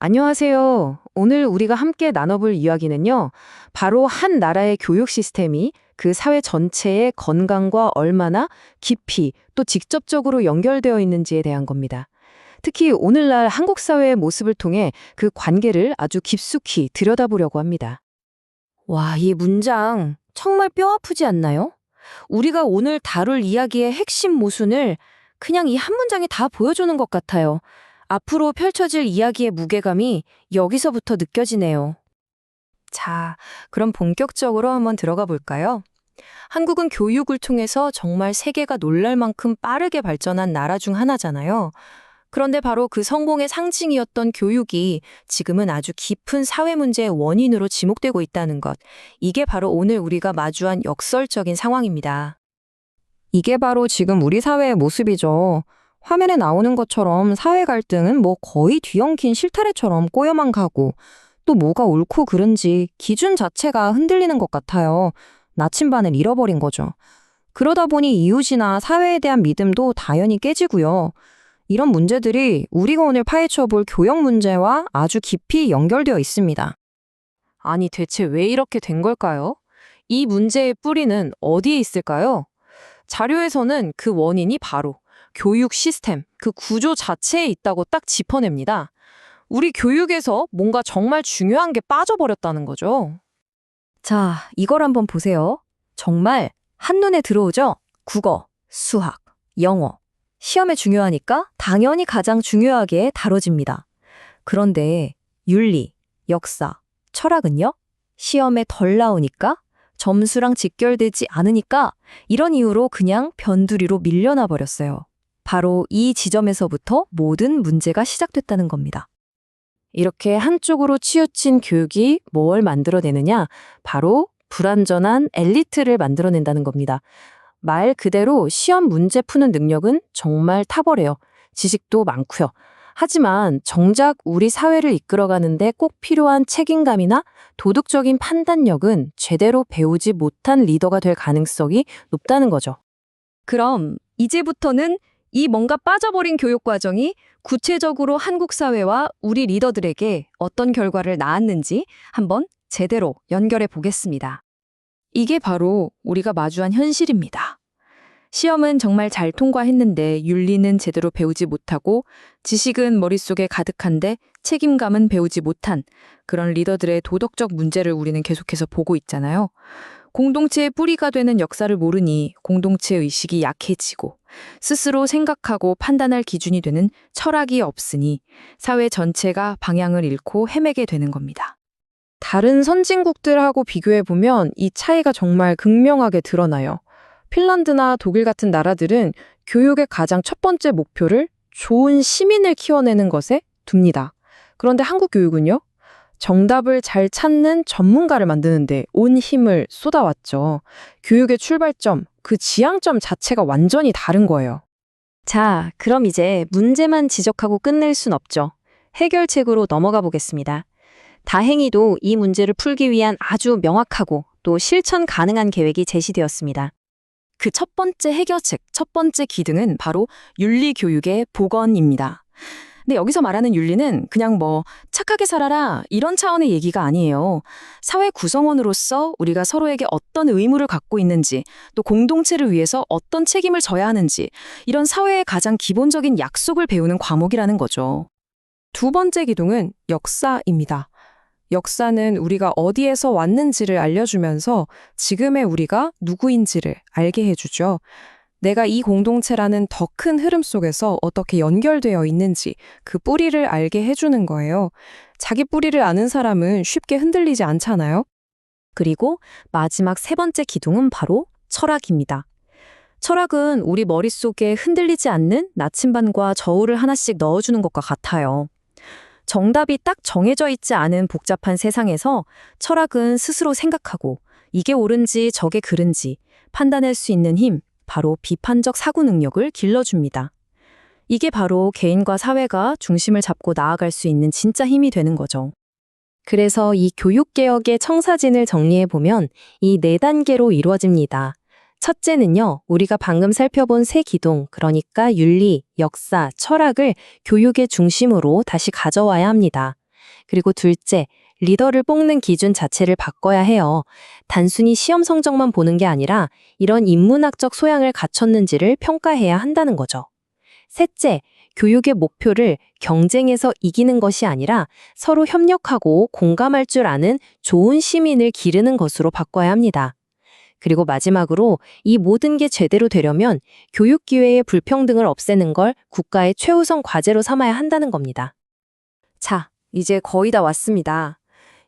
안녕하세요. 오늘 우리가 함께 나눠볼 이야기는요, 바로 한 나라의 교육 시스템이 그 사회 전체의 건강과 얼마나 깊이 또 직접적으로 연결되어 있는지에 대한 겁니다. 특히 오늘날 한국 사회의 모습을 통해 그 관계를 아주 깊숙이 들여다보려고 합니다. 와, 이 문장 정말 뼈 아프지 않나요? 우리가 오늘 다룰 이야기의 핵심 모순을 그냥 이 한 문장이 다 보여주는 것 같아요. 앞으로 펼쳐질 이야기의 무게감이 여기서부터 느껴지네요. 자, 그럼 본격적으로 한번 들어가 볼까요? 한국은 교육을 통해서 정말 세계가 놀랄 만큼 빠르게 발전한 나라 중 하나잖아요. 그런데 바로 그 성공의 상징이었던 교육이 지금은 아주 깊은 사회 문제의 원인으로 지목되고 있다는 것. 이게 바로 오늘 우리가 마주한 역설적인 상황입니다. 이게 바로 지금 우리 사회의 모습이죠. 화면에 나오는 것처럼 사회 갈등은 거의 뒤엉킨 실타래처럼 꼬여만 가고 또 뭐가 옳고 그른지 기준 자체가 흔들리는 것 같아요. 나침반을 잃어버린 거죠. 그러다 보니 이웃이나 사회에 대한 믿음도 당연히 깨지고요. 이런 문제들이 우리가 오늘 파헤쳐 볼 교역 문제와 아주 깊이 연결되어 있습니다. 아니, 대체 왜 이렇게 된 걸까요? 이 문제의 뿌리는 어디에 있을까요? 자료에서는 그 원인이 바로 교육 시스템, 그 구조 자체에 있다고 딱 짚어냅니다. 우리 교육에서 뭔가 정말 중요한 게 빠져버렸다는 거죠. 자, 이걸 한번 보세요. 정말 한눈에 들어오죠? 국어, 수학, 영어. 시험에 중요하니까 당연히 가장 중요하게 다뤄집니다. 그런데 윤리, 역사, 철학은요? 시험에 덜 나오니까 점수랑 직결되지 않으니까 이런 이유로 그냥 변두리로 밀려나 버렸어요. 바로 이 지점에서부터 모든 문제가 시작됐다는 겁니다. 이렇게 한쪽으로 치우친 교육이 뭘 만들어내느냐? 바로 불완전한 엘리트를 만들어낸다는 겁니다. 말 그대로 시험 문제 푸는 능력은 정말 탁월해요. 지식도 많고요. 하지만 정작 우리 사회를 이끌어가는데 꼭 필요한 책임감이나 도덕적인 판단력은 제대로 배우지 못한 리더가 될 가능성이 높다는 거죠. 그럼 이제부터는 이 뭔가 빠져버린 교육 과정이 구체적으로 한국 사회와 우리 리더들에게 어떤 결과를 낳았는지 한번 제대로 연결해 보겠습니다. 이게 바로 우리가 마주한 현실입니다. 시험은 정말 잘 통과했는데 윤리는 제대로 배우지 못하고 지식은 머릿속에 가득한데 책임감은 배우지 못한 그런 리더들의 도덕적 문제를 우리는 계속해서 보고 있잖아요. 공동체의 뿌리가 되는 역사를 모르니 공동체 의식이 약해지고 스스로 생각하고 판단할 기준이 되는 철학이 없으니 사회 전체가 방향을 잃고 헤매게 되는 겁니다. 다른 선진국들하고 비교해보면 이 차이가 정말 극명하게 드러나요. 핀란드나 독일 같은 나라들은 교육의 가장 첫 번째 목표를 좋은 시민을 키워내는 것에 둡니다. 그런데 한국 교육은요? 정답을 잘 찾는 전문가를 만드는데 온 힘을 쏟아왔죠. 교육의 출발점, 그 지향점 자체가 완전히 다른 거예요. 자, 그럼 이제 문제만 지적하고 끝낼 순 없죠. 해결책으로 넘어가 보겠습니다. 다행히도 이 문제를 풀기 위한 아주 명확하고 또 실천 가능한 계획이 제시되었습니다. 그 첫 번째 해결책, 첫 번째 기둥은 바로 윤리교육의 복원입니다. 근데 여기서 말하는 윤리는 그냥 착하게 살아라 이런 차원의 얘기가 아니에요. 사회 구성원으로서 우리가 서로에게 어떤 의무를 갖고 있는지 또 공동체를 위해서 어떤 책임을 져야 하는지 이런 사회의 가장 기본적인 약속을 배우는 과목이라는 거죠. 두 번째 기둥은 역사입니다. 역사는 우리가 어디에서 왔는지를 알려주면서 지금의 우리가 누구인지를 알게 해주죠. 내가 이 공동체라는 더 큰 흐름 속에서 어떻게 연결되어 있는지 그 뿌리를 알게 해주는 거예요. 자기 뿌리를 아는 사람은 쉽게 흔들리지 않잖아요. 그리고 마지막 세 번째 기둥은 바로 철학입니다. 철학은 우리 머릿속에 흔들리지 않는 나침반과 저울을 하나씩 넣어주는 것과 같아요. 정답이 딱 정해져 있지 않은 복잡한 세상에서 철학은 스스로 생각하고 이게 옳은지 저게 그른지 판단할 수 있는 힘, 바로 비판적 사고 능력을 길러줍니다. 이게 바로 개인과 사회가 중심을 잡고 나아갈 수 있는 진짜 힘이 되는 거죠. 그래서 이 교육개혁의 청사진을 정리해보면 이 4단계로 이루어집니다. 첫째는요, 우리가 방금 살펴본 세 기둥, 그러니까 윤리, 역사, 철학을 교육의 중심으로 다시 가져와야 합니다. 그리고 둘째, 리더를 뽑는 기준 자체를 바꿔야 해요. 단순히 시험 성적만 보는 게 아니라 이런 인문학적 소양을 갖췄는지를 평가해야 한다는 거죠. 셋째, 교육의 목표를 경쟁에서 이기는 것이 아니라 서로 협력하고 공감할 줄 아는 좋은 시민을 기르는 것으로 바꿔야 합니다. 그리고 마지막으로 이 모든 게 제대로 되려면 교육 기회의 불평등을 없애는 걸 국가의 최우선 과제로 삼아야 한다는 겁니다. 자, 이제 거의 다 왔습니다.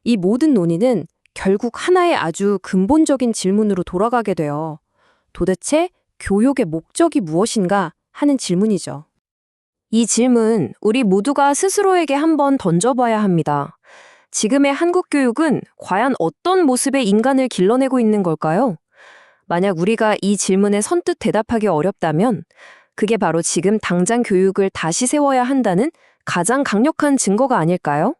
이 모든 논의는 결국 하나의 아주 근본적인 질문으로 돌아가게 돼요. 도대체 교육의 목적이 무엇인가 하는 질문이죠. 이 질문 우리 모두가 스스로에게 한번 던져봐야 합니다. 지금의 한국 교육은 과연 어떤 모습의 인간을 길러내고 있는 걸까요? 만약 우리가 이 질문에 선뜻 대답하기 어렵다면 그게 바로 지금 당장 교육을 다시 세워야 한다는 가장 강력한 증거가 아닐까요?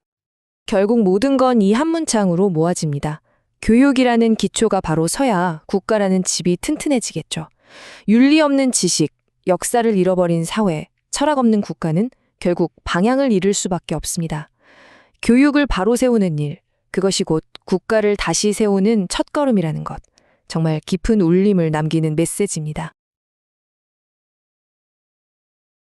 결국 모든 건 이 한 문장으로 모아집니다. 교육이라는 기초가 바로 서야 국가라는 집이 튼튼해지겠죠. 윤리 없는 지식, 역사를 잃어버린 사회, 철학 없는 국가는 결국 방향을 잃을 수밖에 없습니다. 교육을 바로 세우는 일, 그것이 곧 국가를 다시 세우는 첫걸음이라는 것. 정말 깊은 울림을 남기는 메시지입니다.